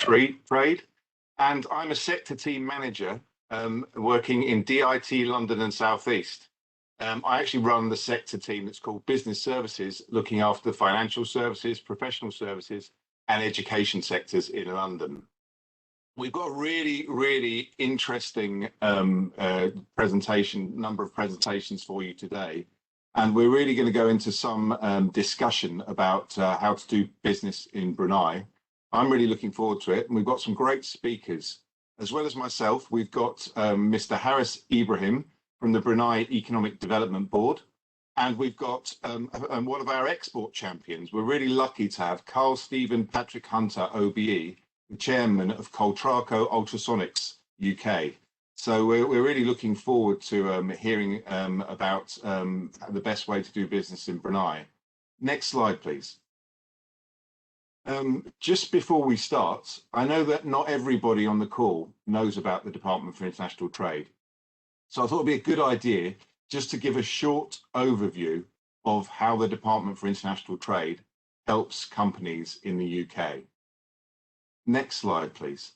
Trade, and I'm a sector team manager working in DIT London and South East. I actually run the sector team that's called Business Services, looking after the financial services, professional services, and education sectors in London. We've got a really interesting number of presentations for you today. And we're really going to go into some discussion about how to do business in Brunei. I'm really looking forward to it. And we've got some great speakers. As well as myself, we've got Mr. Haris Ibrahim from the Brunei Economic Development Board. And we've got one of our export champions. We're really lucky to have Carl Stephen Patrick Hunter, OBE, the chairman of Coltraco Ultrasonics UK. So we're really looking forward to hearing about the best way to do business in Brunei. Next slide, please. Just before we start, I know that not everybody on the call knows about the Department for International Trade. So I thought it'd be a good idea just to give a short overview of how the Department for International Trade helps companies in the UK. Next slide, please.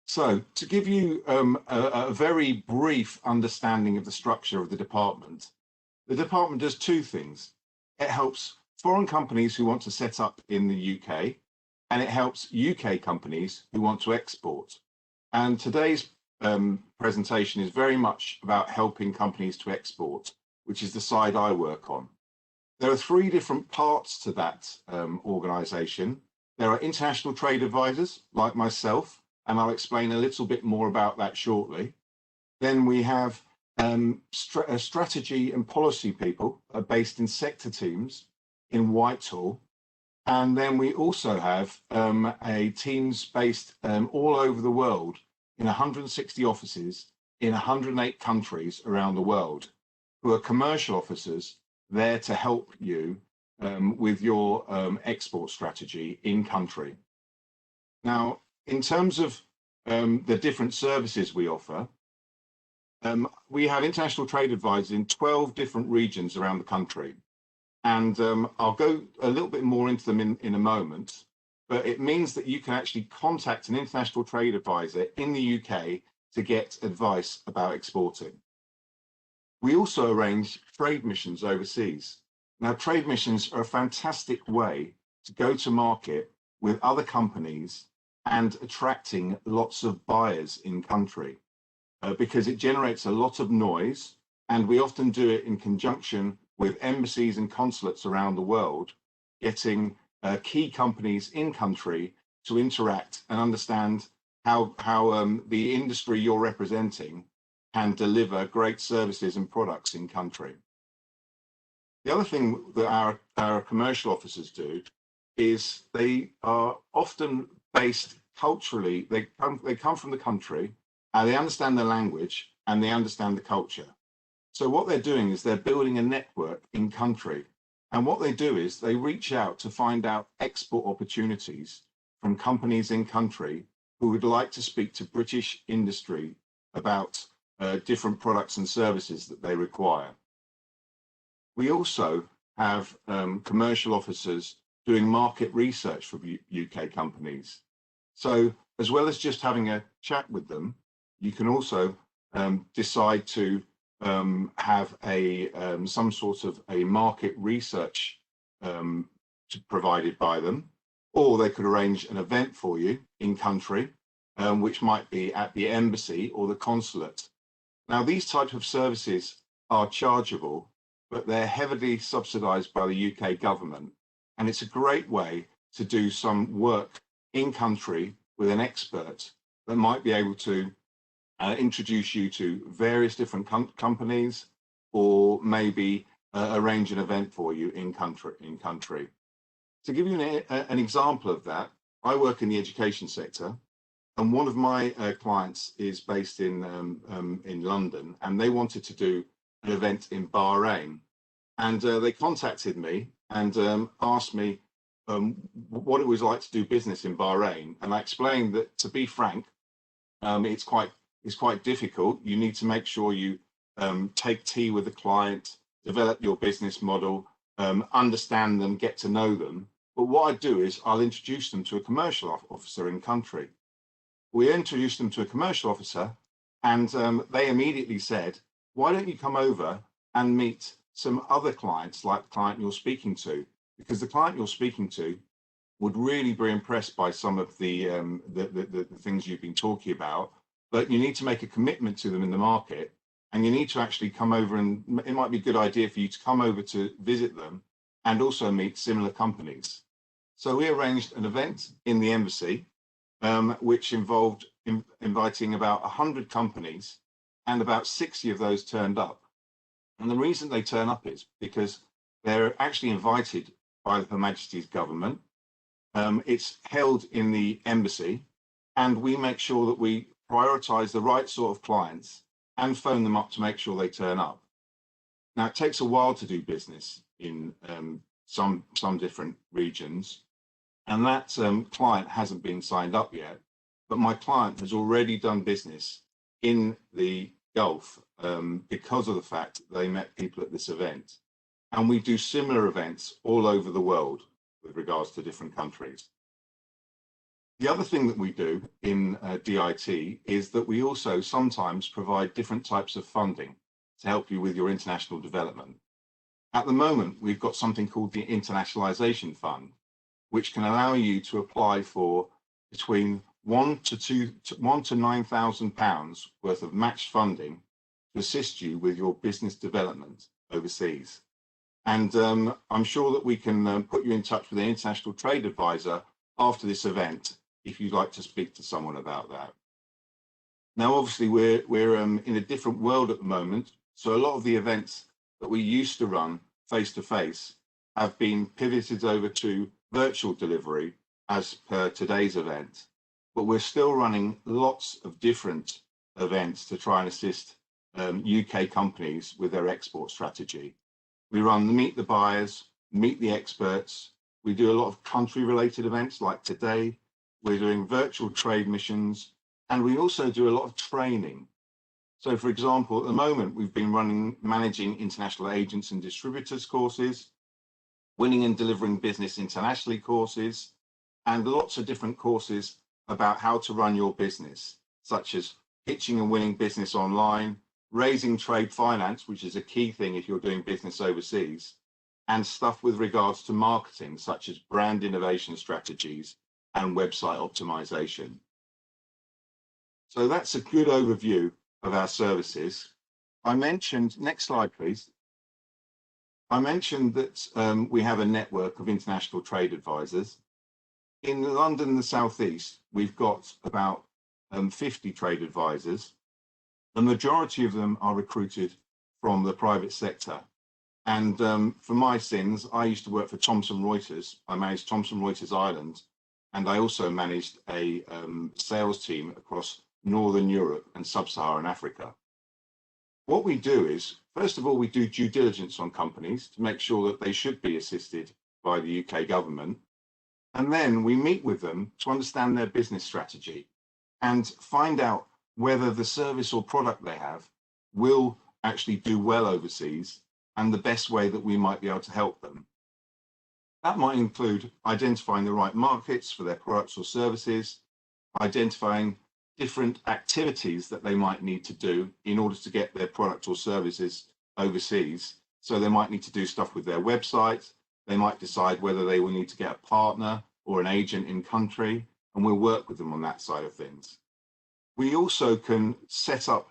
So to give you a very brief understanding of the structure of the department does two things. It helps foreign companies who want to set up in the UK, and it helps UK companies who want to export. And today's presentation is very much about helping companies to export, which is the side I work on. There are three different parts to that organisation. There are international trade advisors like myself, and I'll explain a little bit more about that shortly. Then we have strategy and policy people based in sector teams in Whitehall. And then we also have teams based all over the world in 160 offices in 108 countries around the world, who are commercial officers there to help you with your export strategy in country. Now, in terms of the different services we offer, we have international trade advisors in 12 different regions around the country. And I'll go a little bit more into them in a moment, but it means that you can actually contact an international trade advisor in the UK to get advice about exporting. We also arrange trade missions overseas. Now, trade missions are a fantastic way to go to market with other companies and attracting lots of buyers in country because it generates a lot of noise, and we often do it in conjunction with embassies and consulates around the world, getting key companies in country to interact and understand how the industry you're representing can deliver great services and products in country. The other thing that our commercial officers do is they are often based culturally. They come from the country, and they understand the language and they understand the culture. So what they're doing is they're building a network in country, and what they do is they reach out to find out export opportunities from companies in country who would like to speak to British industry about different products and services that they require. We also have commercial officers doing market research for UK companies. So as well as just having a chat with them, you can also decide to have some sort of a market research provided by them, or they could arrange an event for you in country, which might be at the embassy or the consulate. Now, these types of services are chargeable, but they're heavily subsidized by the UK government. And it's a great way to do some work in country with an expert that might be able to introduce you to various different companies, or maybe arrange an event for you in country. To give you an example of that, I work in the education sector, and one of my clients is based in London, and they wanted to do an event in Bahrain, and they contacted me and asked me what it was like to do business in Bahrain, and I explained that, to be frank, it's quite difficult. You need to make sure you take tea with the client, develop your business model, understand them, get to know them, But what I do is I'll introduce them to a commercial officer in country. We introduced them to a commercial officer, and they immediately said, why don't you come over and meet some other clients like the client you're speaking to? Because the client you're speaking to would really be impressed by some of the things you've been talking about, but you need to make a commitment to them in the market, and you need to actually come over, and it might be a good idea for you to come over to visit them and also meet similar companies. So we arranged an event in the embassy, which involved inviting about 100 companies, and about 60 of those turned up. And the reason they turn up is because they're actually invited by Her Majesty's government. It's held in the embassy, and we make sure that we prioritize the right sort of clients and phone them up to make sure they turn up. Now, it takes a while to do business in some different regions, and that client hasn't been signed up yet, but my client has already done business in the Gulf because of the fact that they met people at this event. And we do similar events all over the world with regards to different countries. The other thing that we do in DIT is that we also sometimes provide different types of funding to help you with your international development. At the moment, we've got something called the Internationalization Fund, which can allow you to apply for between £1,000 to £9,000 worth of matched funding to assist you with your business development overseas. And I'm sure that we can put you in touch with an international trade advisor after this event if you'd like to speak to someone about that. Now, obviously, we're in a different world at the moment, so a lot of the events that we used to run face-to-face have been pivoted over to virtual delivery as per today's event. But we're still running lots of different events to try and assist UK companies with their export strategy. We run the Meet the Buyers, Meet the Experts. We do a lot of country-related events like today. We're doing virtual trade missions, and we also do a lot of training. So, for example, at the moment, we've been managing international agents and distributors courses, winning and delivering business internationally courses, and lots of different courses about how to run your business, such as pitching and winning business online, raising trade finance, which is a key thing if you're doing business overseas, and stuff with regards to marketing, such as brand innovation strategies and website optimization. So that's a good overview of our services. I mentioned, next slide, please. I mentioned that we have a network of international trade advisors. In London and the Southeast, we've got about 50 trade advisors. The majority of them are recruited from the private sector. And for my sins, I used to work for Thomson Reuters. I managed Thomson Reuters Ireland, and I also managed a sales team across Northern Europe and Sub-Saharan Africa. What we do is, first of all, we do due diligence on companies to make sure that they should be assisted by the UK government. And then we meet with them to understand their business strategy and find out whether the service or product they have will actually do well overseas and the best way that we might be able to help them. That might include identifying the right markets for their products or services, identifying different activities that they might need to do in order to get their product or services overseas. So they might need to do stuff with their website. They might decide whether they will need to get a partner or an agent in country, and we'll work with them on that side of things. We also can set up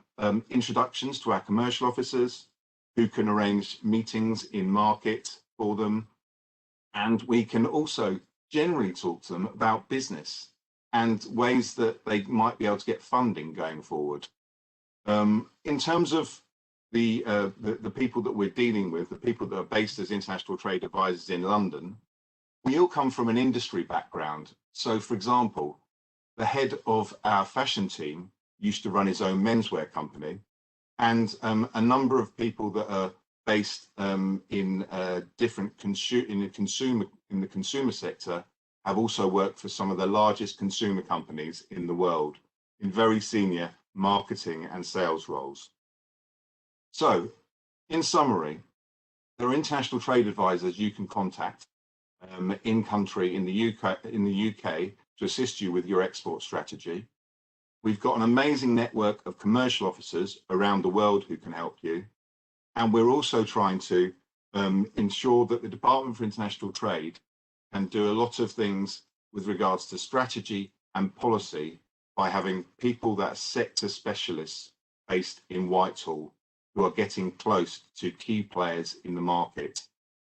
introductions to our commercial officers who can arrange meetings in market for them. And we can also generally talk to them about business and ways that they might be able to get funding going forward. In terms of the people that we're dealing with, the people that are based as international trade advisors in London, we all come from an industry background. So, for example, the head of our fashion team used to run his own menswear company, and a number of people that are based in the consumer sector have also worked for some of the largest consumer companies in the world in very senior marketing and sales roles. So, in summary, there are international trade advisors you can contact in country in the UK to assist you with your export strategy. We've got an amazing network of commercial officers around the world who can help you. And we're also trying to ensure that the Department for International Trade can do a lot of things with regards to strategy and policy by having people that are sector specialists based in Whitehall who are getting close to key players in the market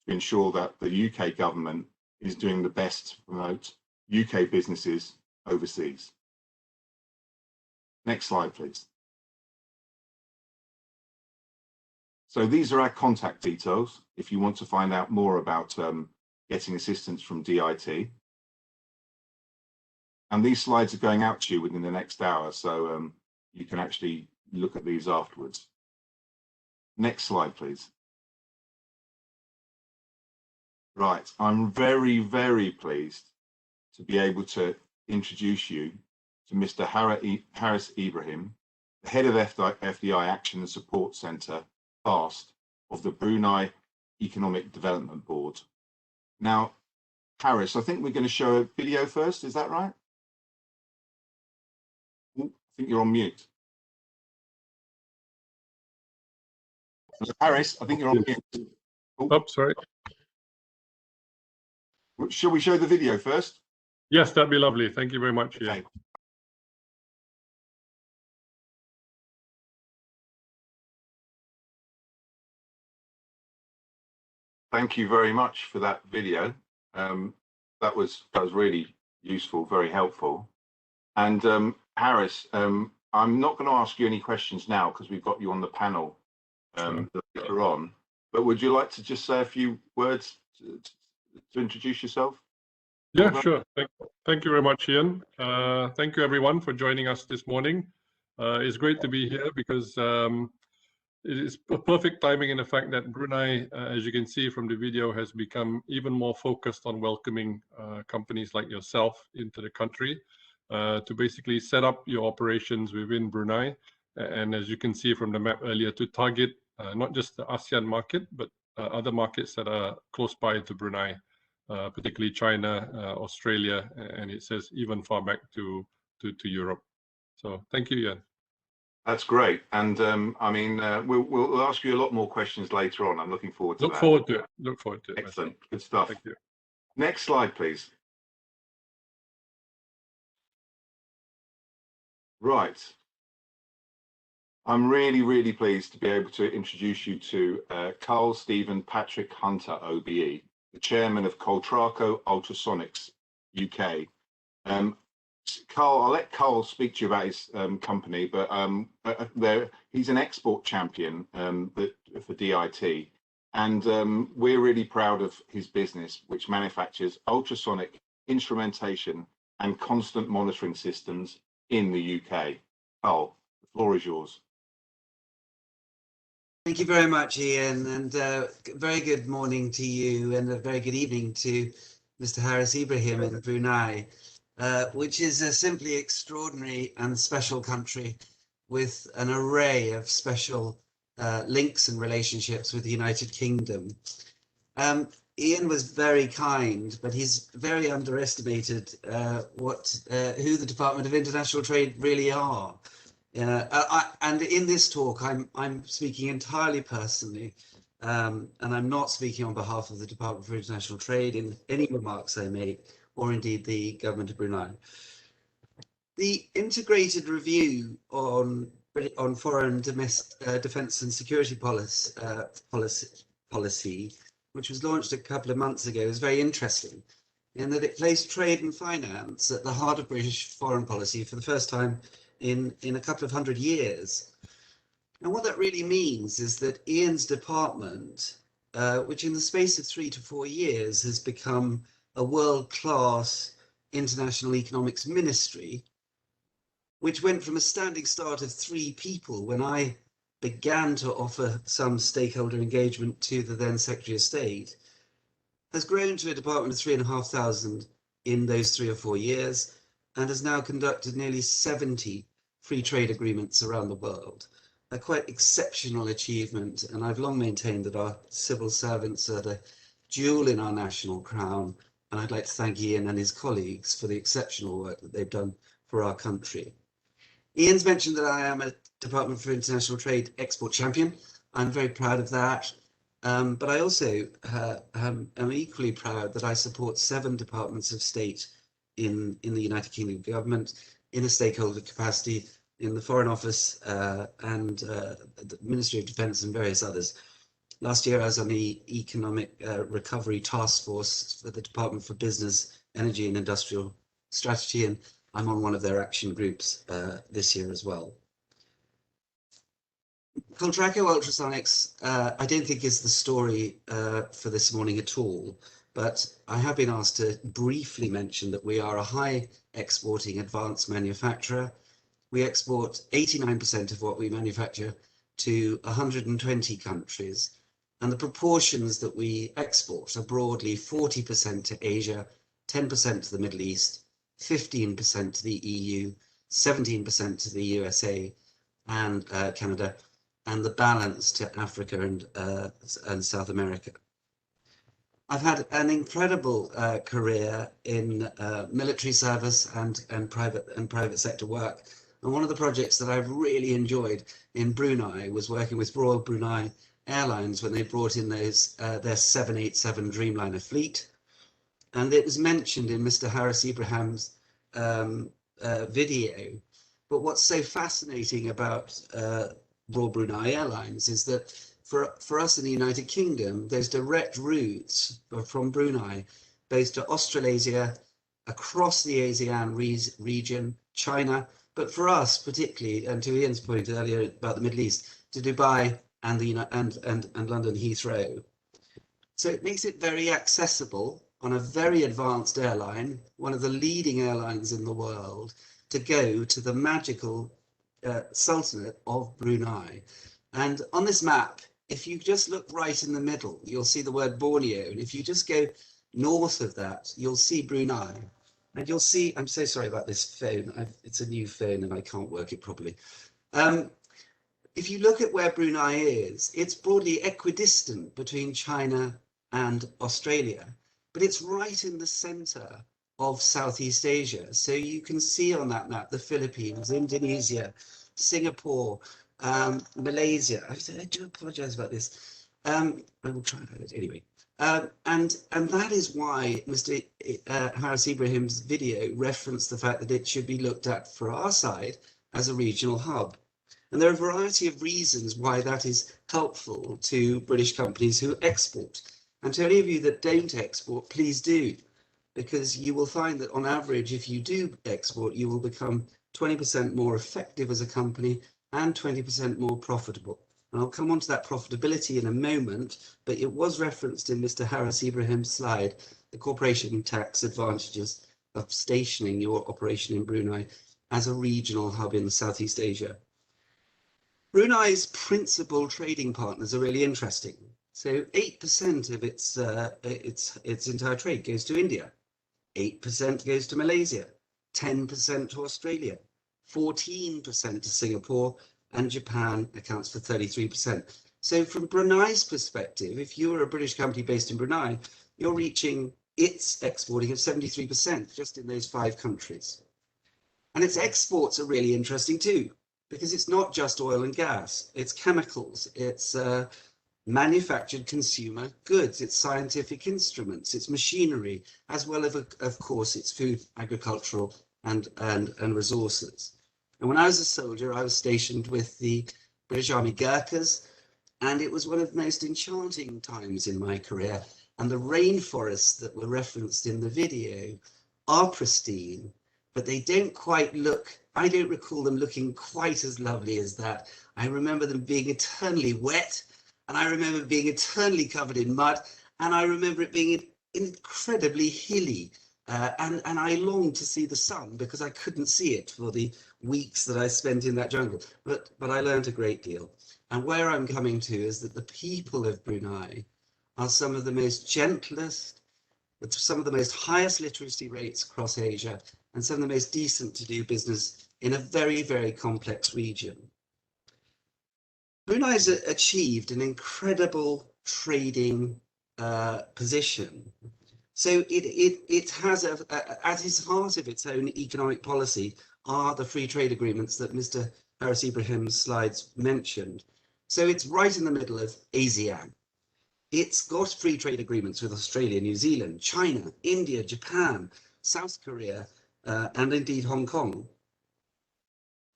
to ensure that the UK government is doing the best to promote UK businesses overseas. Next slide, please. So these are our contact details if you want to find out more about getting assistance from DIT. And these slides are going out to you within the next hour, so you can actually look at these afterwards. Next slide, please. Right, I'm very, very pleased to be able to introduce you to Mr. Haris Ibrahim, the head of FDI Action and Support Centre, FAST, of the Brunei Economic Development Board. Now, Haris, I think we're going to show a video first, is that right? I think you're on mute. Haris, I think you're on mute. Oh, sorry. Shall we show the video first? Yes, that'd be lovely. Thank you very much. Okay. Yeah. Thank you very much for that video. That was really useful, very helpful. And Haris, I'm not going to ask you any questions now because we've got you on the panel later on. But would you like to just say a few words to introduce yourself? Yeah, sure. Thank you very much, Ian. Thank you, everyone, for joining us this morning. It's great to be here because it is a perfect timing in the fact that Brunei, as you can see from the video, has become even more focused on welcoming companies like yourself into the country to basically set up your operations within Brunei. And as you can see from the map earlier, to target not just the ASEAN market, but other markets that are close by to Brunei, particularly China, Australia, and it says even far back to Europe. So thank you, Ian. That's great. And I mean, we'll ask you a lot more questions later on. I'm looking forward to that. Look forward to it. Excellent. Good stuff. Thank you. Next slide, please. Right. I'm really, really pleased to be able to introduce you to Carl Stephen Patrick Hunter, OBE, the chairman of Coltraco Ultrasonics UK. Carl, I'll let Carl speak to you about his company, but he's an export champion for DIT, and we're really proud of his business, which manufactures ultrasonic instrumentation and constant monitoring systems in the UK. Carl, the floor is yours. Thank you very much, Ian, and very good morning to you, and a very good evening to Mr. Haris Ibrahim in Brunei. Which is a simply extraordinary and special country with an array of special links and relationships with the United Kingdom. Ian was very kind, but he's very underestimated who the Department of International Trade really are. And in this talk, I'm speaking entirely personally, and I'm not speaking on behalf of the Department for International Trade in any remarks I make, or indeed the government of Brunei. The integrated review on foreign defence and security policy, which was launched a couple of months ago, is very interesting in that it placed trade and finance at the heart of British foreign policy for the first time in a couple of 100 years. And what that really means is that Ian's department, which in the space of 3 to 4 years has become a world-class international economics ministry, which went from a standing start of 3 people when I began to offer some stakeholder engagement to the then Secretary of State, has grown to a department of 3,500 in those 3 or 4 years, and has now conducted nearly 70 free trade agreements around the world. A quite exceptional achievement, and I've long maintained that our civil servants are the jewel in our national crown, and I'd like to thank Ian and his colleagues for the exceptional work that they've done for our country. Ian's mentioned that I am a Department for International Trade Export Champion. I'm very proud of that. But I also am equally proud that I support 7 departments of state in the United Kingdom government in a stakeholder capacity in the Foreign Office and the Ministry of Defence and various others. Last year I was on the Economic Recovery Task Force for the Department for Business, Energy and Industrial Strategy, and I'm on one of their action groups this year as well. Coltraco Ultrasonics, I don't think is the story for this morning at all, but I have been asked to briefly mention that we are a high exporting advanced manufacturer. We export 89% of what we manufacture to 120 countries, and the proportions that we export are broadly 40% to Asia, 10% to the Middle East, 15% to the EU, 17% to the USA and Canada, and the balance to Africa and South America. I've had an incredible career in military service and private sector work. And one of the projects that I've really enjoyed in Brunei was working with Royal Brunei Airlines when they brought in their 787 Dreamliner fleet. And it was mentioned in Mr. Harris Ibrahim's video. But what's so fascinating about Royal Brunei Airlines is that for us in the United Kingdom, there's direct routes from Brunei based to Australasia, across the ASEAN region, China, but for us particularly, and to Ian's point earlier about the Middle East, to Dubai and London Heathrow. So it makes it very accessible on a very advanced airline, one of the leading airlines in the world, to go to the magical Sultanate of Brunei. And on this map, if you just look right in the middle, you'll see the word Borneo. And if you just go north of that, you'll see Brunei. And you'll see, I'm so sorry about this phone. It's a new phone and I can't work it properly. If you look at where Brunei is, it's broadly equidistant between China and Australia, but it's right in the center of Southeast Asia. So you can see on that map the Philippines, Indonesia, Singapore, Malaysia. I do apologize about this. I will try that anyway. And that is why Mr. Harris Ibrahim's video referenced the fact that it should be looked at for our side as a regional hub. And there are a variety of reasons why that is helpful to British companies who export. And to any of you that don't export, please do, because you will find that on average, if you do export, you will become 20% more effective as a company and 20% more profitable. And I'll come on to that profitability in a moment, but it was referenced in Mr. Harris Ibrahim's slide, the corporation tax advantages of stationing your operation in Brunei as a regional hub in Southeast Asia. Brunei's principal trading partners are really interesting. So 8% of its entire trade goes to India, 8% goes to Malaysia, 10% to Australia, 14% to Singapore, and Japan accounts for 33%. So from Brunei's perspective, if you're a British company based in Brunei, you're reaching its exporting of 73% just in those 5 countries. And its exports are really interesting too, because it's not just oil and gas, it's chemicals, it's manufactured consumer goods, it's scientific instruments, it's machinery, as well as, of course, it's food, agricultural, and resources. And when I was a soldier, I was stationed with the British Army Gurkhas, and it was one of the most enchanting times in my career. And the rainforests that were referenced in the video are pristine, but they don't quite look, I don't recall them looking quite as lovely as that. I remember them being eternally wet, and I remember being eternally covered in mud, and I remember it being incredibly hilly. And I longed to see the sun because I couldn't see it for the weeks that I spent in that jungle. But I learned a great deal. And where I'm coming to is that the people of Brunei are some of the most gentlest, with some of the most highest literacy rates across Asia, and some of the most decent to do business in a very, very complex region. Brunei's achieved an incredible trading position So it has at its heart of its own economic policy are the free trade agreements that Mr. Harris Ibrahim's slides mentioned. So it's right in the middle of ASEAN. It's got free trade agreements with Australia, New Zealand, China, India, Japan, South Korea, and indeed Hong Kong.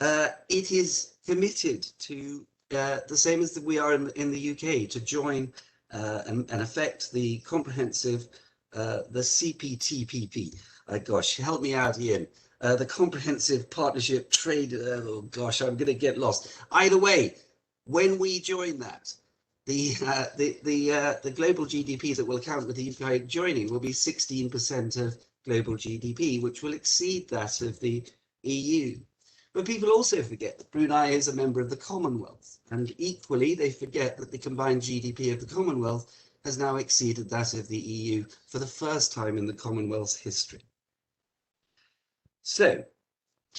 It is committed to the same as we are in the UK to join and affect the comprehensive, the CPTPP. Gosh, help me out, Ian. The Comprehensive Partnership Trade. Oh gosh, I'm going to get lost. Either way, when we join that, the global GDP that will account with the UK joining will be 16% of global GDP, which will exceed that of the EU. But people also forget that Brunei is a member of the Commonwealth, and equally they forget that the combined GDP of the Commonwealth has now exceeded that of the EU for the first time in the Commonwealth's history. So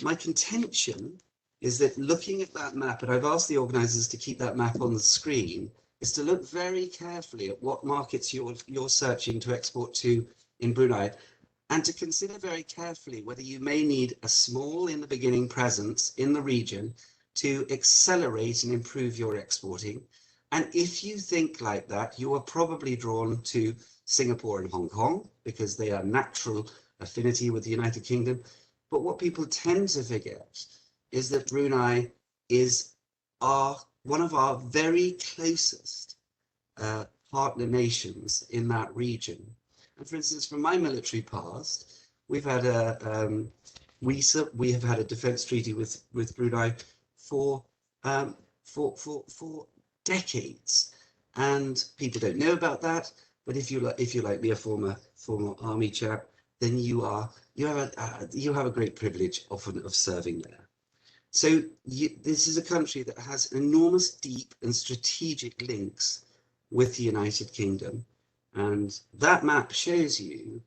my contention is that looking at that map, and I've asked the organisers to keep that map on the screen, is to look very carefully at what markets you're searching to export to in Brunei, and to consider very carefully whether you may need a small in the beginning presence in the region to accelerate and improve your exporting. And if you think like that, you are probably drawn to Singapore and Hong Kong because they are natural affinity with the United Kingdom. But what people tend to forget is that Brunei is one of our very closest partner nations in that region. And for instance, from my military past, we've had we have had a defence treaty with Brunei for decades, and people don't know about that. But if you like me, a former army chap, then you have a great privilege often of serving there. So this is a country that has enormous, deep and strategic links with the United Kingdom. And that map shows you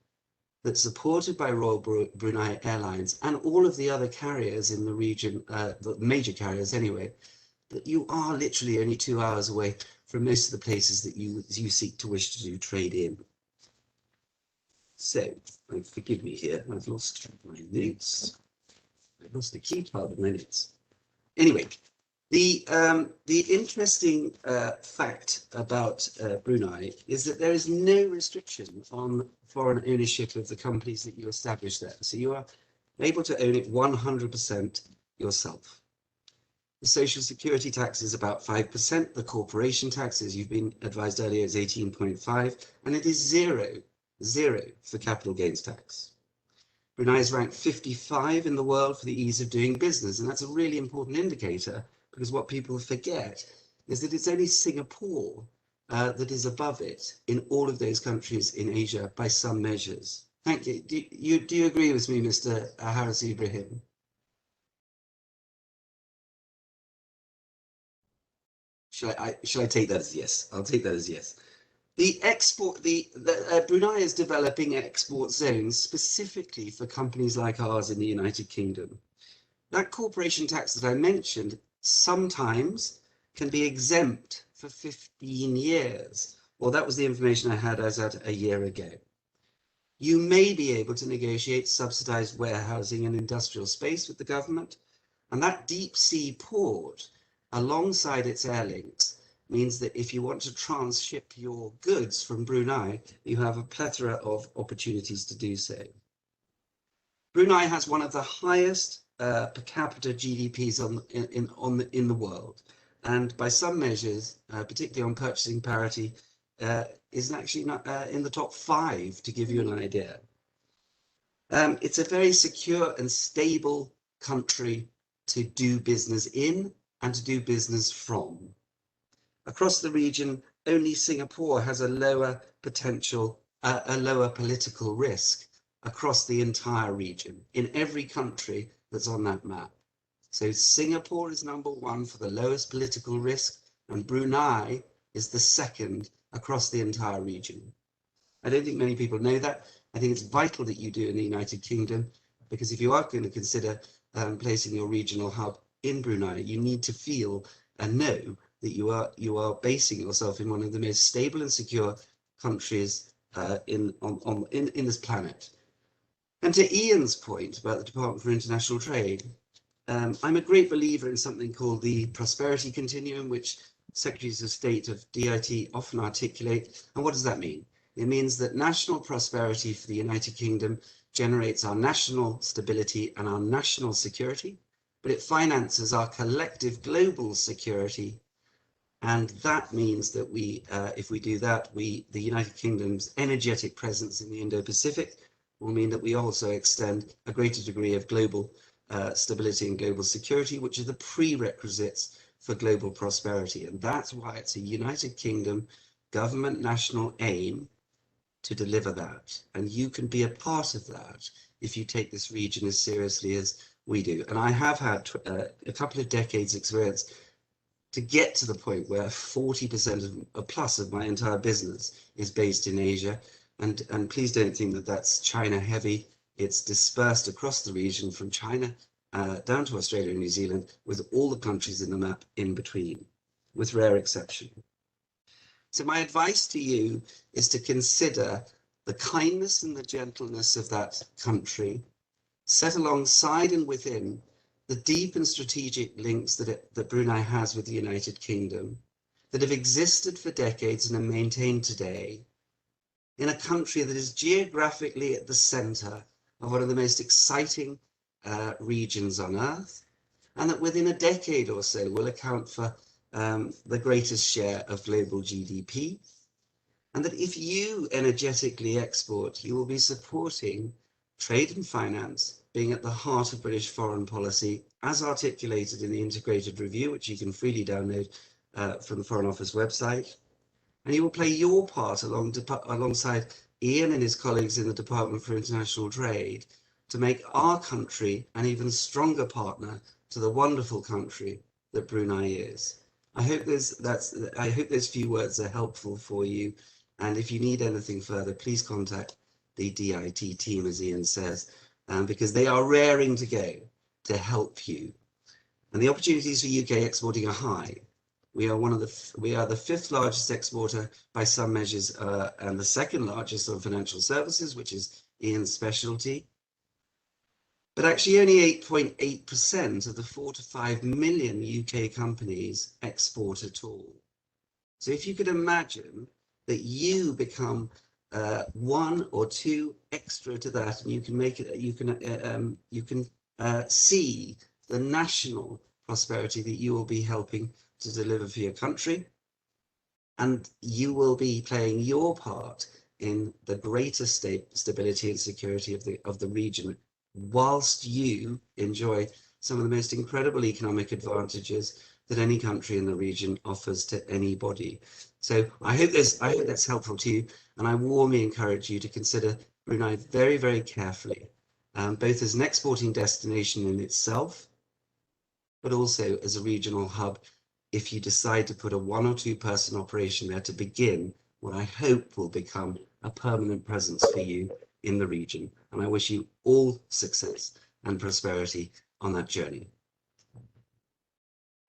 that, supported by Royal Brunei Airlines and all of the other carriers in the region, the major carriers anyway, that you are literally only 2 hours away from most of the places that you seek to wish to do trade in. So, forgive me here, I've lost my notes. I've lost the key part of my notes. Anyway, the interesting fact about Brunei is that there is no restriction on foreign ownership of the companies that you establish there. So you are able to own it 100% yourself. The social security tax is about 5%. The corporation tax, as you've been advised earlier, is 18.5%, and it is zero for capital gains tax. Brunei is ranked 55 in the world for the ease of doing business, and that's a really important indicator, because what people forget is that it's only Singapore that is above it in all of those countries in Asia by some measures. Thank you. Do you agree with me, Mr. Harris Ibrahim? Shall I take that as yes? I'll take that as yes. Brunei is developing export zones specifically for companies like ours in the United Kingdom. That corporation tax that I mentioned sometimes can be exempt for 15 years. Well, that was the information I had as at a year ago. You may be able to negotiate subsidized warehousing and industrial space with the government, and that deep sea port, alongside its air links, means that if you want to transship your goods from Brunei, you have a plethora of opportunities to do so. Brunei has one of the highest per capita GDPs in the world, and by some measures, particularly on purchasing parity, is actually not in the top 5, to give you an idea. It's a very secure and stable country to do business in and to do business from. Across the region, only Singapore has a lower political risk across the entire region, in every country that's on that map. So Singapore is #1 for the lowest political risk, and Brunei is the second across the entire region. I don't think many people know that. I think it's vital that you do in the United Kingdom, because if you are going to consider placing your regional hub in Brunei, you need to feel and know that you are basing yourself in one of the most stable and secure countries in this planet. And to Ian's point about the Department for International Trade, I'm a great believer in something called the prosperity continuum, which Secretaries of State of DIT often articulate. And what does that mean? It means that national prosperity for the United Kingdom generates our national stability and our national security, but it finances our collective global security. And that means that if we do that, the United Kingdom's energetic presence in the Indo-Pacific will mean that we also extend a greater degree of global stability and global security, which are the prerequisites for global prosperity. And that's why it's a United Kingdom government national aim to deliver that. And you can be a part of that if you take this region as seriously as we do. And I have had a couple of decades experience to get to the point where 40% plus of my entire business is based in Asia. And please don't think that that's China heavy. It's dispersed across the region from China down to Australia and New Zealand, with all the countries in the map in between, with rare exception. So my advice to you is to consider the kindness and the gentleness of that country, set alongside and within the deep and strategic links that Brunei has with the United Kingdom, that have existed for decades and are maintained today, in a country that is geographically at the center of one of the most exciting regions on Earth, and that within a decade or so will account for the greatest share of global GDP, and that if you energetically export, you will be supporting trade and finance being at the heart of British foreign policy, as articulated in the Integrated Review, which you can freely download from the Foreign Office website. And you will play your part alongside Ian and his colleagues in the Department for International Trade to make our country an even stronger partner to the wonderful country that Brunei is. I hope those few words are helpful for you. And if you need anything further, please contact the DIT team, as Ian says, because they are raring to go to help you. And the opportunities for UK exporting are high. We are the fifth largest exporter by some measures, and the second largest on financial services, which is Ian's specialty. But actually only 8.8% of the 4 to 5 million UK companies export at all. So if you could imagine that you become one or two extra to that, and you can make it, you can see the national prosperity that you will be helping to deliver for your country, and you will be playing your part in the greater stability and security of the region, whilst you enjoy some of the most incredible economic advantages that any country in the region offers to anybody. So I hope that's helpful to you, and I warmly encourage you to consider Brunei very, very carefully, both as an exporting destination in itself, but also as a regional hub if you decide to put a 1 or 2 person operation there to begin what I hope will become a permanent presence for you in the region. And I wish you all success and prosperity on that journey.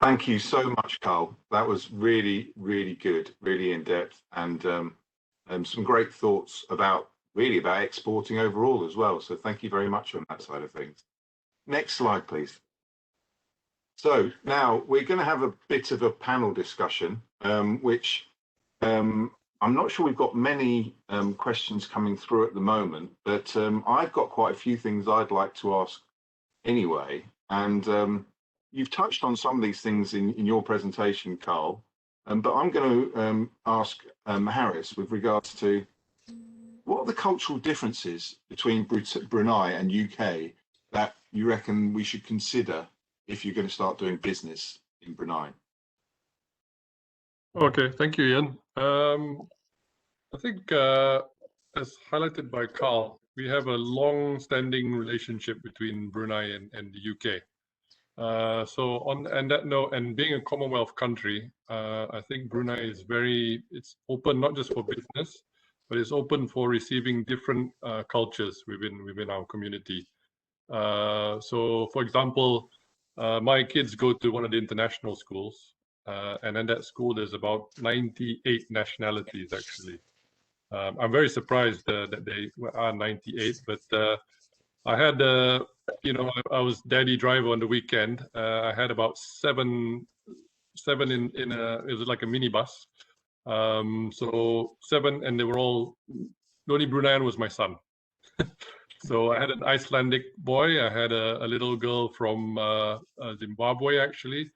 Thank you so much, Carl. That was really, really good, really in depth, and some great thoughts about exporting overall as well. So thank you very much on that side of things. Next slide, please. So now we're going to have a bit of a panel discussion, which I'm not sure we've got many questions coming through at the moment, but I've got quite a few things I'd like to ask anyway. And you've touched on some of these things in your presentation, Carl, but I'm going to ask Harris with regards to what are the cultural differences between Brunei and UK that you reckon we should consider if you're going to start doing business in Brunei? Okay, thank you, Ian. I think, as highlighted by Carl, we have a long-standing relationship between Brunei and the UK. So on that note, and being a Commonwealth country, I think Brunei is it's open not just for business, but it's open for receiving different cultures within our community. So, for example, my kids go to one of the international schools, and in that school there's about 98 nationalities actually. I'm very surprised that they are 98, but I had, I was daddy driver on the weekend. I had about seven in it was like a minibus. So 7, and they were all, the only Bruneian was my son. So I had an Icelandic boy. I had a little girl from Zimbabwe, actually.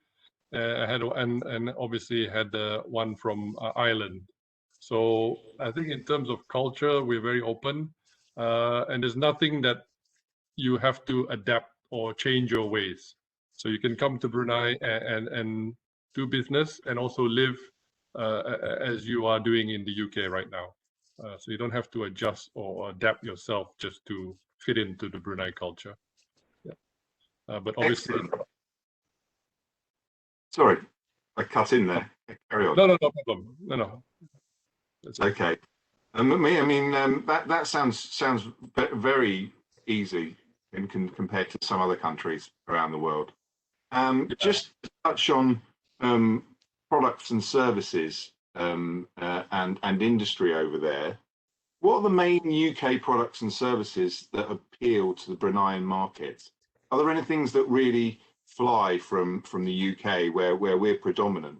I had and obviously had one from Ireland. So I think in terms of culture, we're very open, and there's nothing that you have to adapt or change your ways. So you can come to Brunei and do business and also live as you are doing in the UK right now. So you don't have to adjust or adapt yourself just to fit into the Brunei culture. Yeah. But obviously. Excellent. Sorry, I cut in there. Carry on. No problem. No. That's okay. I mean, that sounds very easy compared to some other countries around the world. Just to touch on products and services and industry over there. What are the main UK products and services that appeal to the Bruneian market? Are there any things that really fly from the UK where we're predominant?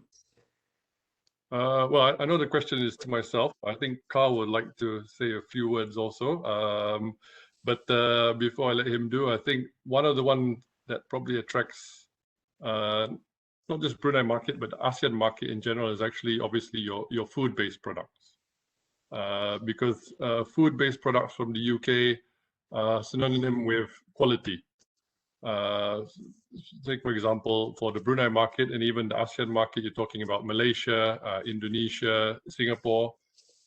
Well, I know the question is to myself. I think Carl would like to say a few words also. But before I let him do, I think one of the ones that probably attracts not just Brunei market, but the ASEAN market in general is actually obviously your food-based products. Because food-based products from the UK are synonym with quality. Take for example, for the Brunei market and even the ASEAN market, you're talking about Malaysia, Indonesia, Singapore.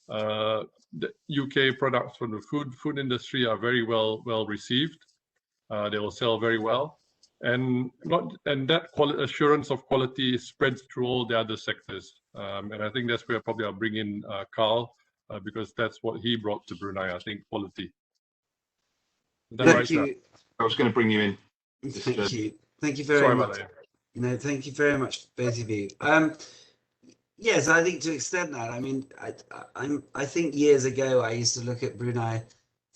The UK products from the food industry are very well received. They will sell very well, and that assurance of quality spreads through all the other sectors. And I think that's where probably I'll bring in Carl, because that's what he brought to Brunei. I think quality. Thank you. I was going to bring you in. Thank you very much. No, thank you very much, both of you. Yes, I think to extend that, I mean, I think years ago I used to look at Brunei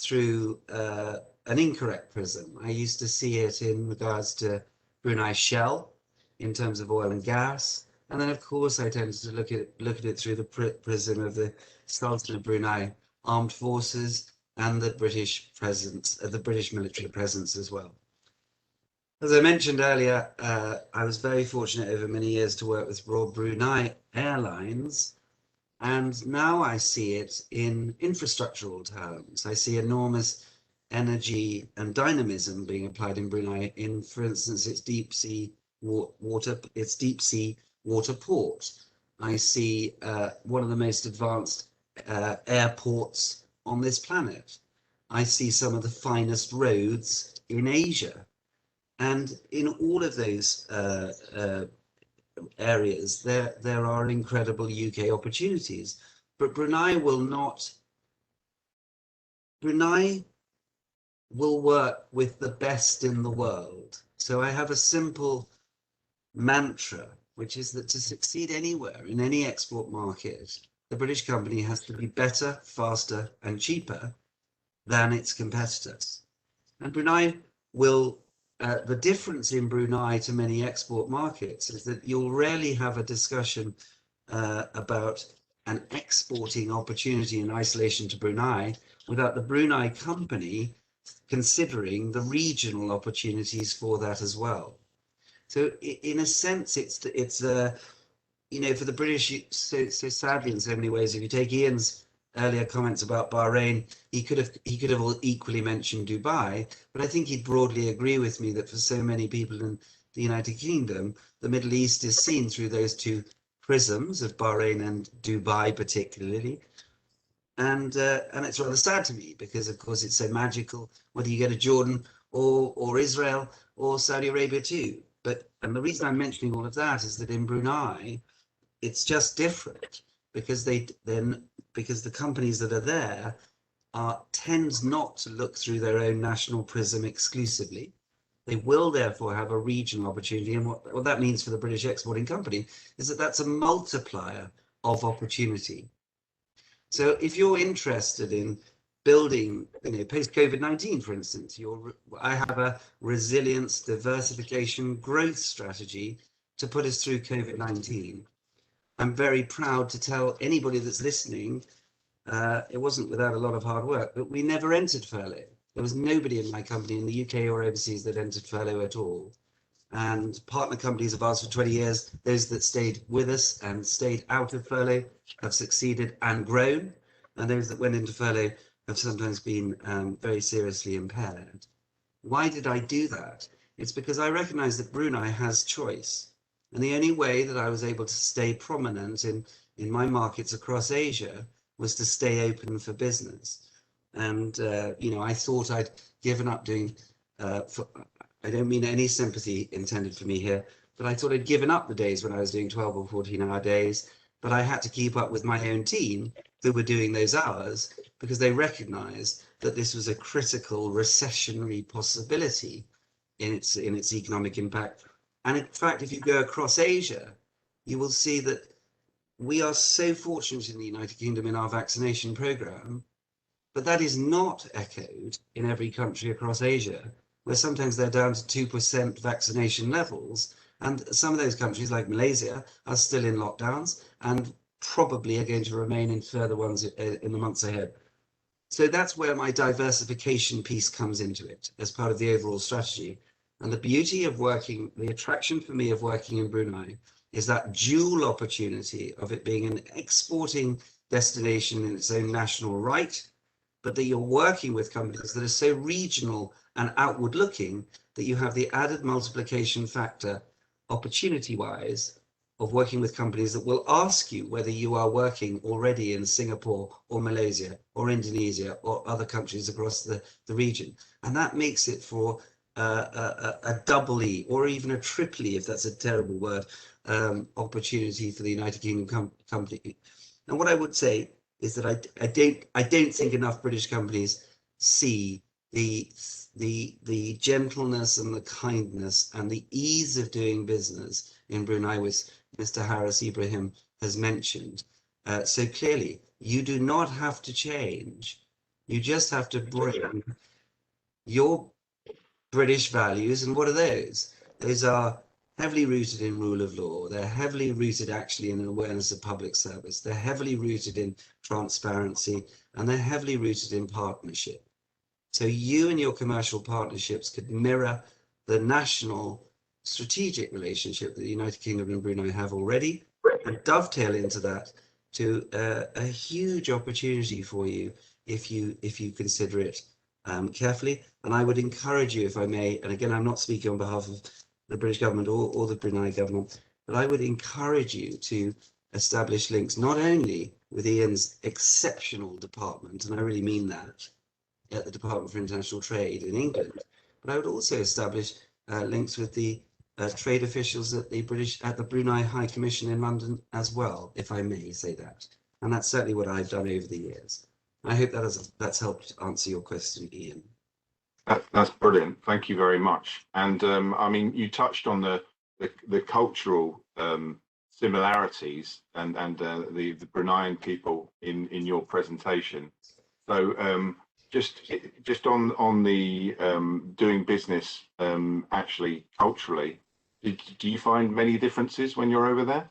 through an incorrect prism. I used to see it in regards to Brunei Shell in terms of oil and gas, and then of course I tended to look at it through the prism of the Sultan of Brunei Armed Forces and the British presence, the British military presence as well. As I mentioned earlier, I was very fortunate over many years to work with Brunei Airlines, and now I see it in infrastructural terms. I see enormous energy and dynamism being applied in Brunei in, for instance, its deep sea water port. I see one of the most advanced airports on this planet. I see some of the finest roads in Asia. And in all of those areas, there are incredible UK opportunities. But Brunei will work with the best in the world. So I have a simple mantra, which is that to succeed anywhere in any export market, the British company has to be better, faster, and cheaper than its competitors. And Brunei will. The difference in Brunei to many export markets is that you'll rarely have a discussion about an exporting opportunity in isolation to Brunei without the Brunei company considering the regional opportunities for that as well. So in a sense, it's for the British, so sadly in so many ways, if you take Ian's earlier comments about Bahrain, he could have equally mentioned Dubai, but I think he'd broadly agree with me that for so many people in the United Kingdom, the Middle East is seen through those two prisms of Bahrain and Dubai particularly. And it's rather sad to me because, of course, it's so magical, whether you go to Jordan or Israel or Saudi Arabia too. And the reason I'm mentioning all of that is that in Brunei, it's just different because because the companies that are there tend not to look through their own national prism exclusively. They will therefore have a regional opportunity. And what that means for the British exporting company is that that's a multiplier of opportunity. So if you're interested in building, post COVID-19, for instance, I have a resilience, diversification, growth strategy to put us through COVID-19. I'm very proud to tell anybody that's listening, it wasn't without a lot of hard work, but we never entered furlough. There was nobody in my company in the UK or overseas that entered furlough at all. And partner companies of ours for 20 years, those that stayed with us and stayed out of furlough have succeeded and grown. And those that went into furlough have sometimes been very seriously impaired. Why did I do that? It's because I recognize that Brunei has choice. And the only way that I was able to stay prominent in my markets across Asia was to stay open for business. And, I thought I'd given up doing, I don't mean any sympathy intended for me here, but I thought I'd given up the days when I was doing 12 or 14-hour days, but I had to keep up with my own team that were doing those hours because they recognized that this was a critical recessionary possibility in its economic impact. And in fact, if you go across Asia, you will see that we are so fortunate in the United Kingdom in our vaccination program, but that is not echoed in every country across Asia, where sometimes they're down to 2% vaccination levels. And some of those countries, like Malaysia, are still in lockdowns and probably are going to remain in further ones in the months ahead. So that's where my diversification piece comes into it as part of the overall strategy. And the beauty of working, the attraction for me of working in Brunei is that dual opportunity of it being an exporting destination in its own national right, but that you're working with companies that are so regional and outward looking that you have the added multiplication factor opportunity wise of working with companies that will ask you whether you are working already in Singapore or Malaysia or Indonesia or other countries across the region. And that makes it for a double E or even a triple E, if that's a terrible word, opportunity for the United Kingdom company. And what I would say is that I don't think enough British companies see the gentleness and the kindness and the ease of doing business in Brunei, which Mr. Haris Ibrahim has mentioned. So clearly, you do not have to change. You just have to bring your British values. And what are those? Those are heavily rooted in rule of law. They're heavily rooted actually in an awareness of public service. They're heavily rooted in transparency, and they're heavily rooted in partnership. So you and your commercial partnerships could mirror the national strategic relationship that the United Kingdom and Brunei have already, and dovetail into that to a huge opportunity for you if you consider it carefully. And I would encourage you, if I may, and again, I'm not speaking on behalf of the British government or the Brunei government, but I would encourage you to establish links not only with Ian's exceptional department, and I really mean that, at the Department for International Trade in England, but I would also establish links with the trade officials at the Brunei High Commission in London as well, if I may say that. And that's certainly what I've done over the years. I hope that's helped answer your question, Ian. That's brilliant. Thank you very much. And I mean, you touched on the cultural similarities and the Bruneian people in your presentation. So just on the doing business actually culturally, do you find many differences when you're over there?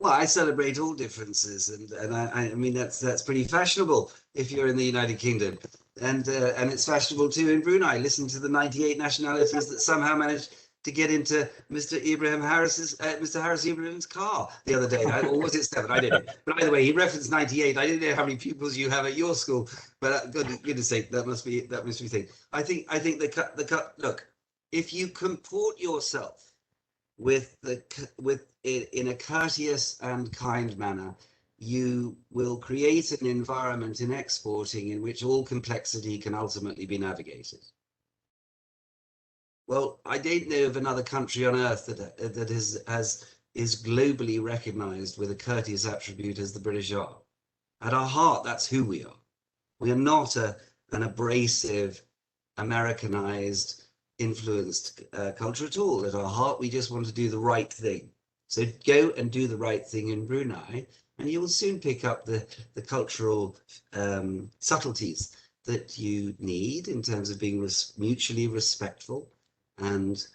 Well, I celebrate all differences, and I mean that's pretty fashionable if you're in the United Kingdom, and it's fashionable too in Brunei. Listen to the 98 nationalities that somehow managed to get into Mr. Haris Ibrahim's car the other day. Or was it 7? I don't know. But by the way, he referenced 98. I didn't know how many pupils you have at your school, but goodness sake, that must be thing. I think look, if you comport yourself in a courteous and kind manner, you will create an environment in exporting in which all complexity can ultimately be navigated. Well, I don't know of another country on earth that is globally recognized with a courteous attribute as the British are. At our heart, that's who we are. We are not an abrasive, Americanized, influenced culture at all. At our heart, we just want to do the right thing. So go and do the right thing in Brunei, and you will soon pick up the cultural subtleties that you need in terms of being mutually respectful and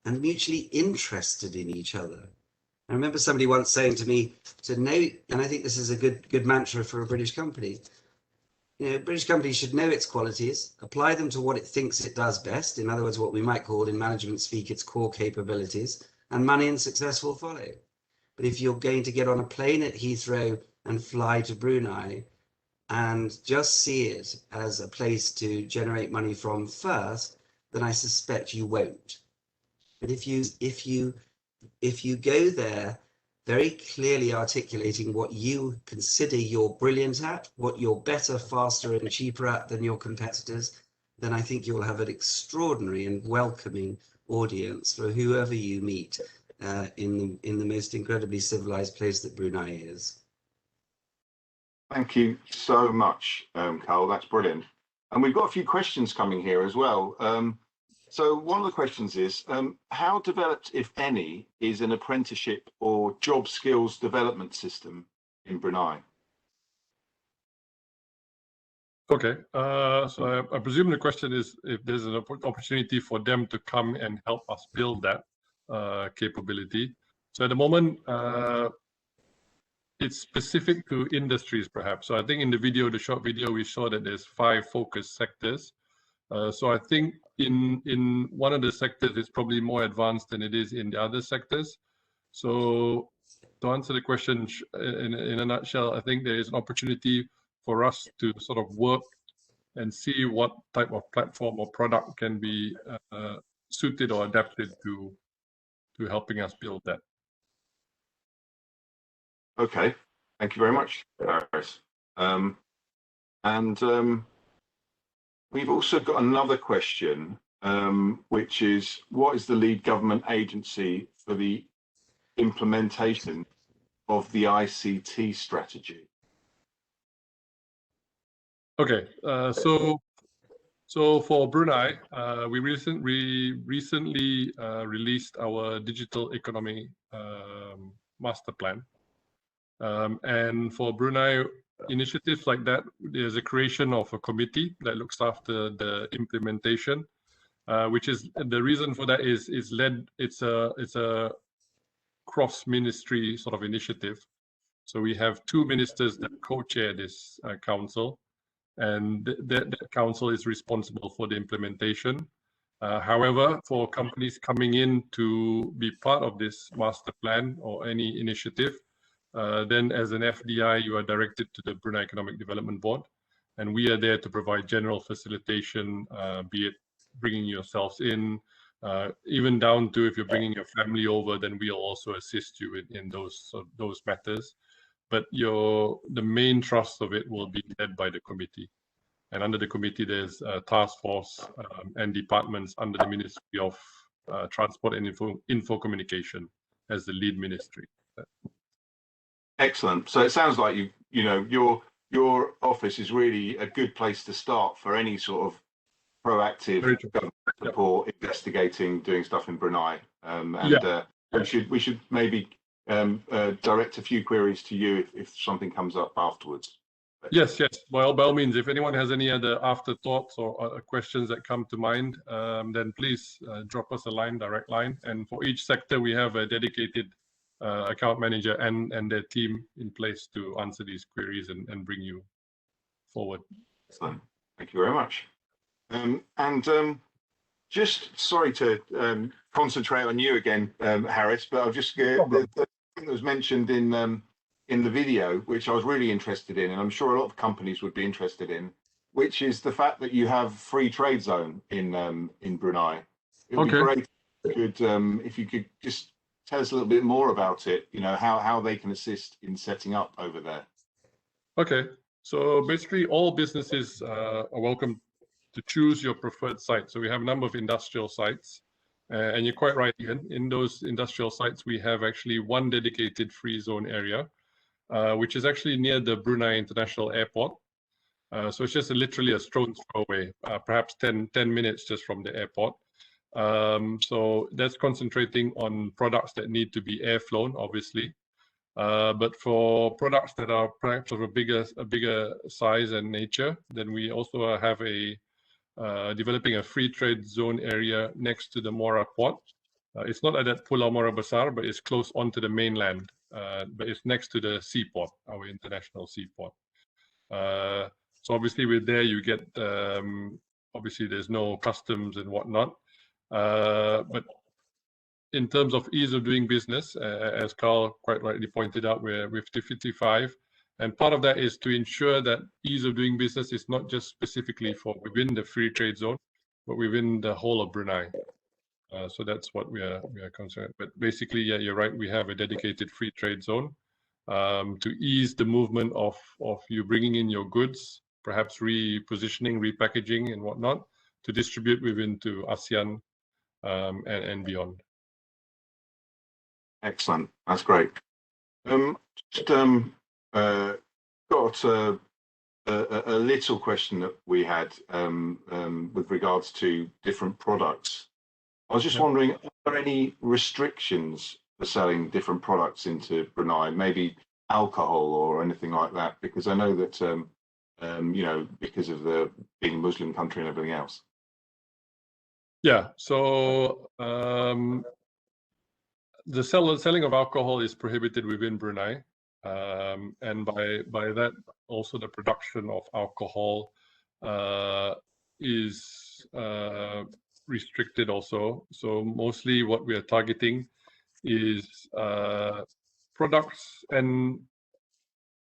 mutually interested in each other. I remember somebody once saying to me, to know, and I think this is a good mantra for a British company, a British company should know its qualities, apply them to what it thinks it does best, in other words, what we might call in management speak its core capabilities, and money and success will follow. But if you're going to get on a plane at Heathrow and fly to Brunei and just see it as a place to generate money from first, then I suspect you won't. But if you go there very clearly articulating what you consider you're brilliant at, what you're better, faster, and cheaper at than your competitors, then I think you'll have an extraordinary and welcoming audience for whoever you meet in the most incredibly civilized place that Brunei is. Thank you so much, Carl. That's brilliant. And we've got a few questions coming here as well. So one of the questions is, how developed, if any, is an apprenticeship or job skills development system in Brunei? Okay, so I presume the question is if there's an opportunity for them to come and help us build that capability. So at the moment, it's specific to industries, perhaps. So I think in the video, the short video, we saw that there's 5 focus sectors. So I think in one of the sectors, it's probably more advanced than it is in the other sectors. So to answer the question in a nutshell, I think there is an opportunity for us to sort of work and see what type of platform or product can be suited or adapted to helping us build that. Okay, thank you very much, Harris. We've also got another question, which is, what is the lead government agency for the implementation of the ICT strategy? Okay, so for Brunei, we recently released our digital economy master plan. And for Brunei, initiatives like that, there's a creation of a committee that looks after the implementation, which is the reason for that is it's a cross-ministry sort of initiative. So we have 2 ministers that co-chair this council, and that council is responsible for the implementation. However, for companies coming in to be part of this master plan or any initiative, then as an FDI, you are directed to the Brunei Economic Development Board, and we are there to provide general facilitation, be it bringing yourselves in, even down to if you're bringing your family over, then we'll also assist you in those matters. But the main thrust of it will be led by the committee. And under the committee, there's a task force and departments under the Ministry of Transport and Info Communication as the lead ministry. Excellent. So it sounds like your office is really a good place to start for any sort of proactive government support, investigating, doing stuff in Brunei. We should maybe direct a few queries to you if something comes up afterwards. Yes. By all means, if anyone has any other afterthoughts or questions that come to mind, then please drop us a line, direct line. And for each sector, we have a dedicated account manager and their team in place to answer these queries and bring you forward. Excellent. Thank you very much. Just sorry to concentrate on you again, Harris, but I've just the thing that was mentioned in the video, which I was really interested in, and I'm sure a lot of companies would be interested in, which is the fact that you have free trade zone in Brunei. It would be great if you could just tell us a little bit more about it, how they can assist in setting up over there. Okay, so basically all businesses are welcome to choose your preferred site. So we have a number of industrial sites, and you're quite right, Ian. In those industrial sites, we have actually one dedicated free zone area, which is actually near the Brunei International Airport. So it's just literally a stone's throw away, perhaps 10 minutes just from the airport. So that's concentrating on products that need to be air flown, obviously. But for products that are perhaps of a bigger size and nature, then we also have developing a free trade zone area next to the Muara port. It's not at that Pulau Muara Besar, but it's close onto the mainland. But it's next to the seaport, our international seaport. So obviously with there you get, obviously there's no customs and whatnot. But in terms of ease of doing business, as Carl quite rightly pointed out, we're with 55. And part of that is to ensure that ease of doing business is not just specifically for within the free trade zone, but within the whole of Brunei. So that's what we are concerned. But basically, yeah, you're right. We have a dedicated free trade zone to ease the movement of you bringing in your goods, perhaps repositioning, repackaging, and whatnot, to distribute within to ASEAN and beyond. Excellent. That's great. Just got a little question that we had with regards to different products. I was just wondering, are there any restrictions for selling different products into Brunei, maybe alcohol or anything like that? Because I know that, you know, because of the being a Muslim country and everything else. Yeah, so the selling of alcohol is prohibited within Brunei. And by that, also the production of alcohol is restricted also. So mostly what we are targeting is products, and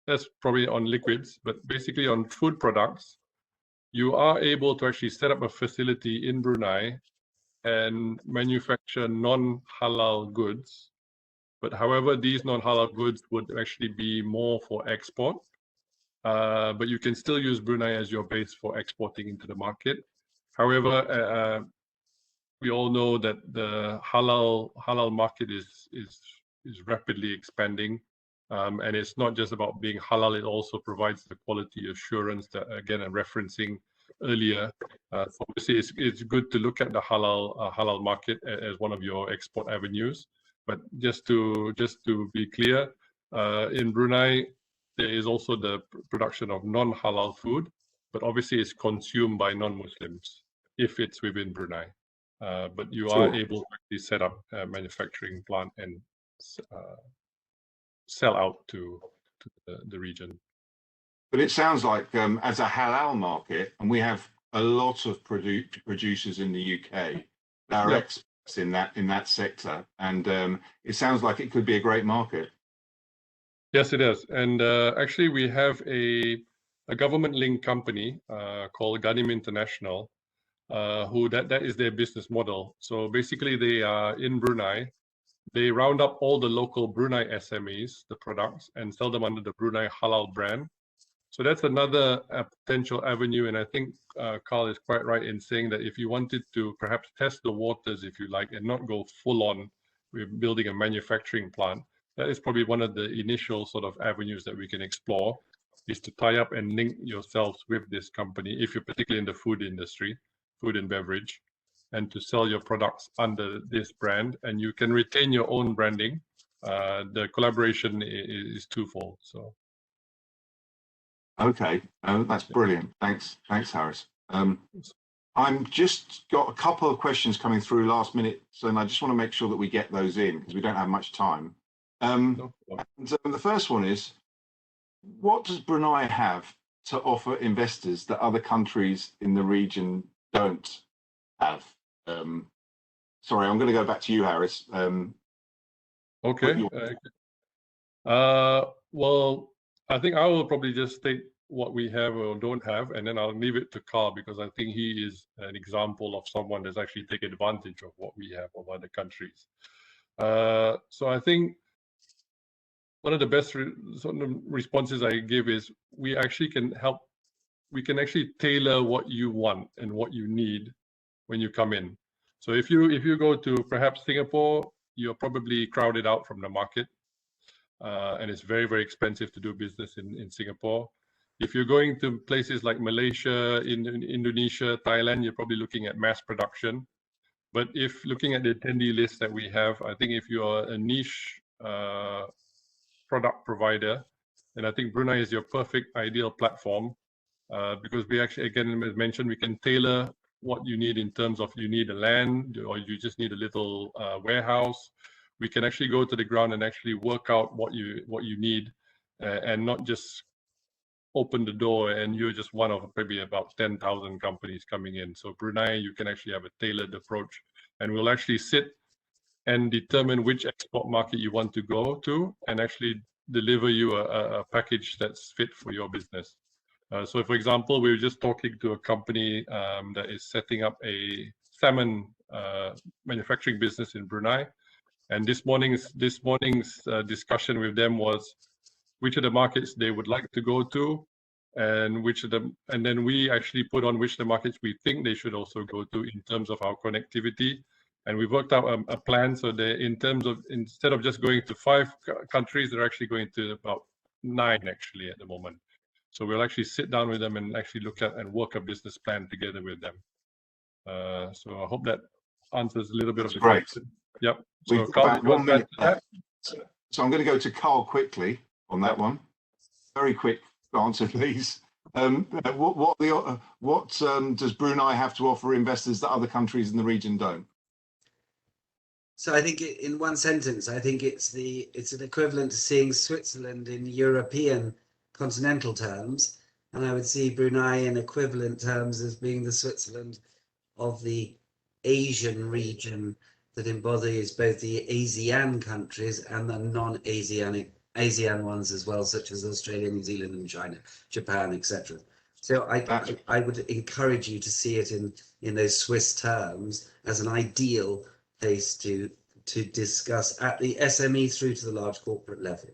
that's probably on liquids, but basically on food products. You are able to actually set up a facility in Brunei and manufacture non-halal goods. But however, these non-halal goods would actually be more for export. But you can still use Brunei as your base for exporting into the market. However, we all know that the halal market is rapidly expanding, and it's not just about being halal. It also provides the quality assurance that, again, I'm referencing earlier. So obviously, it's good to look at the halal market as one of your export avenues. But just to be clear, in Brunei, there is also the production of non-halal food, but obviously it's consumed by non-Muslims if it's within Brunei. But you are able to actually set up a manufacturing plant and sell out to the region. But it sounds like as a halal market, and we have a lot of producers in the UK that are experts in that sector, and it sounds like it could be a great market. Yes, it is. And actually, we have a government-linked company called Ganim International, who that is their business model. So basically, they are in Brunei. They round up all the local Brunei SMEs, the products, and sell them under the Brunei Halal brand. So that's another potential avenue. And I think Carl is quite right in saying that if you wanted to perhaps test the waters, if you like, and not go full on with building a manufacturing plant, that is probably one of the initial sort of avenues that we can explore, is to tie up and link yourselves with this company, if you're particularly in the food industry, food and beverage, and to sell your products under this brand, and you can retain your own branding. The collaboration is twofold. So. Okay, that's brilliant. Thanks, Harris. I'm just got a couple of questions coming through last minute, so I just want to make sure that we get those in because we don't have much time. And the first one is, what does Brunei have to offer investors that other countries in the region don't have? Sorry, I'm going to go back to you, Harris. Okay. Well, I think I will probably just state what we have or don't have, and then I'll leave it to Carl because I think he is an example of someone that's actually taken advantage of what we have of other countries. So I think one of the best sort of responses I give is we actually can help. We can actually tailor what you want and what you need when you come in. So if you go to perhaps Singapore, you're probably crowded out from the market. And it's very, very expensive to do business in Singapore. If you're going to places like Malaysia, Indonesia, Thailand, you're probably looking at mass production. But if looking at the attendee list that we have, I think if you are a niche product provider, and I think Brunei is your perfect ideal platform because we actually, again, as mentioned, we can tailor what you need in terms of you need a land or you just need a little warehouse. We can actually go to the ground and actually work out what you need and not just open the door and you're just one of maybe about 10,000 companies coming in. So Brunei, you can actually have a tailored approach, and we'll actually sit and determine which export market you want to go to and actually deliver you a package that's fit for your business. So for example, we were just talking to a company that is setting up a salmon manufacturing business in Brunei. And this morning's discussion with them was which of the markets they would like to go to, and then we actually put on which the markets we think they should also go to in terms of our connectivity. And we've worked out a plan. So they, in terms of, instead of just going to 5 countries, they're actually going to about 9 actually at the moment. So we'll actually sit down with them and actually look at and work a business plan together with them. So I hope that answers a little bit of the question. Yep. So We've Carl, got about 1 minute left. So I'm going to go to Carl quickly on that one. Very quick answer, please. What does Brunei have to offer investors that other countries in the region don't? So I think in one sentence, I think it's an equivalent to seeing Switzerland in European continental terms, and I would see Brunei in equivalent terms as being the Switzerland of the Asian region that embodies both the ASEAN countries and the non-ASEAN ones as well, such as Australia, New Zealand, and China, Japan, etc. So I would encourage you to see it in those Swiss terms as an ideal place to discuss at the SME through to the large corporate level.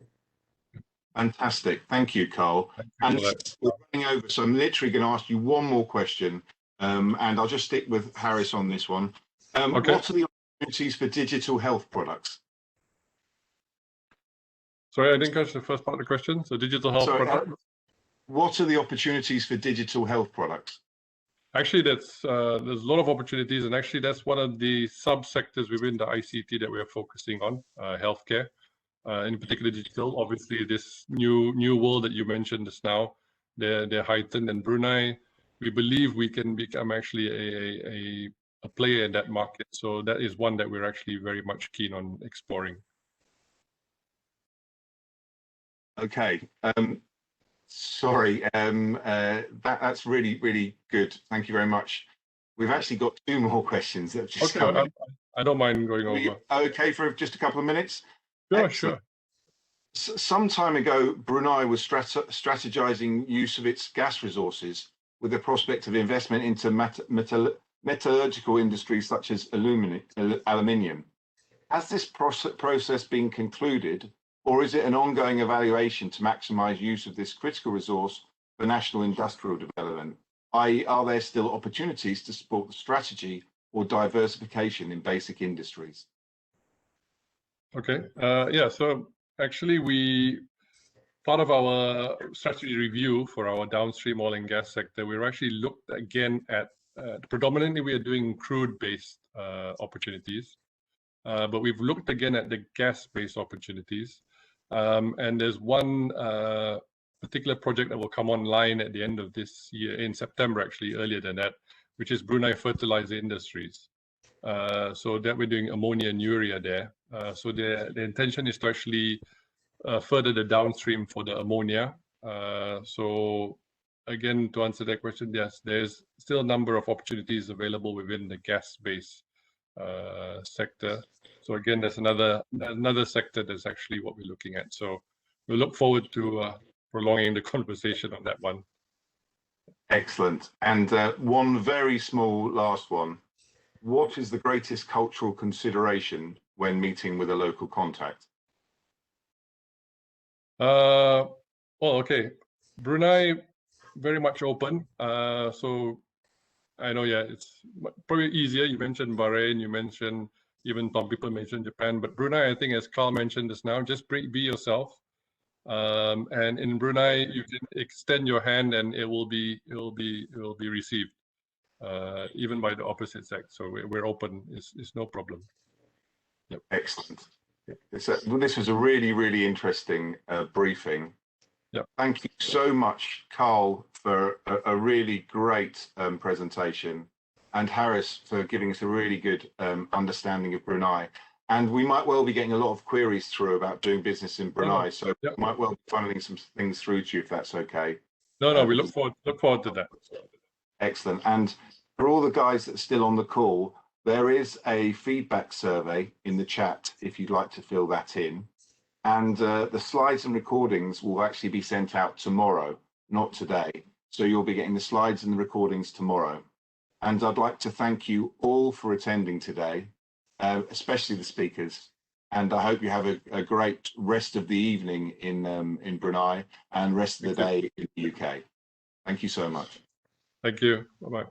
Fantastic. Thank you, Carl. And we're running over, so I'm literally going to ask you one more question, and I'll just stick with Harris on this one. Okay. What are the opportunities for digital health products? Sorry, I didn't catch the first part of the question. So digital health products. What are the opportunities for digital health products? Actually, there's a lot of opportunities, and actually that's one of the subsectors within the ICT that we are focusing on, healthcare, in particular digital. Obviously, this new world that you mentioned just now, they're heightened, and Brunei, we believe we can become actually a player in that market. So that is one that we're actually very much keen on exploring. Okay. Sorry, that's really, really good. Thank you very much. We've actually got 2 more questions that have just come in. I don't mind going over. Okay, for just a couple of minutes? Sure, sure. Some time ago, Brunei was strategizing use of its gas resources with the prospect of investment into metallurgical industries such as aluminium. Has this process been concluded, or is it an ongoing evaluation to maximize use of this critical resource for national industrial development? i.e., are there still opportunities to support the strategy or diversification in basic industries? Okay, yeah, so actually part of our strategy review for our downstream oil and gas sector, we're actually looked again at, predominantly we are doing crude-based opportunities, but we've looked again at the gas-based opportunities. And there's one particular project that will come online at the end of this year, in September actually, earlier than that, which is Brunei Fertilizer Industries. So that we're doing ammonia and urea there. So the intention is to actually further the downstream for the ammonia. So again, to answer that question, yes, there's still a number of opportunities available within the gas-based sector. So again, there's another sector that's actually what we're looking at. So we look forward to prolonging the conversation on that one. Excellent. And one very small last one. What is the greatest cultural consideration when meeting with a local contact? Well, okay. Brunei, very much open. So I know, yeah, it's probably easier. You mentioned Bahrain, you mentioned, even some people mentioned Japan, but Brunei, I think, as Carl mentioned just now, just be yourself. And in Brunei, you can extend your hand, and it will be received, even by the opposite sex. So we're open. It's no problem. Yep. Excellent. This was a really, really interesting briefing. Yep. Thank you so much, Carl, for a really great presentation, and Harris for giving us a really good understanding of Brunei. And we might well be getting a lot of queries through about doing business in Brunei, so Yep. might well be funneling some things through to you if that's okay. No, we look forward to that. Excellent. And for all the guys that are still on the call, there is a feedback survey in the chat if you'd like to fill that in. And the slides and recordings will actually be sent out tomorrow, not today. So you'll be getting the slides and the recordings tomorrow. And I'd like to thank you all for attending today, especially the speakers. And I hope you have a great rest of the evening in Brunei and rest of the day in the UK. Thank you so much. Thank you. Bye-bye.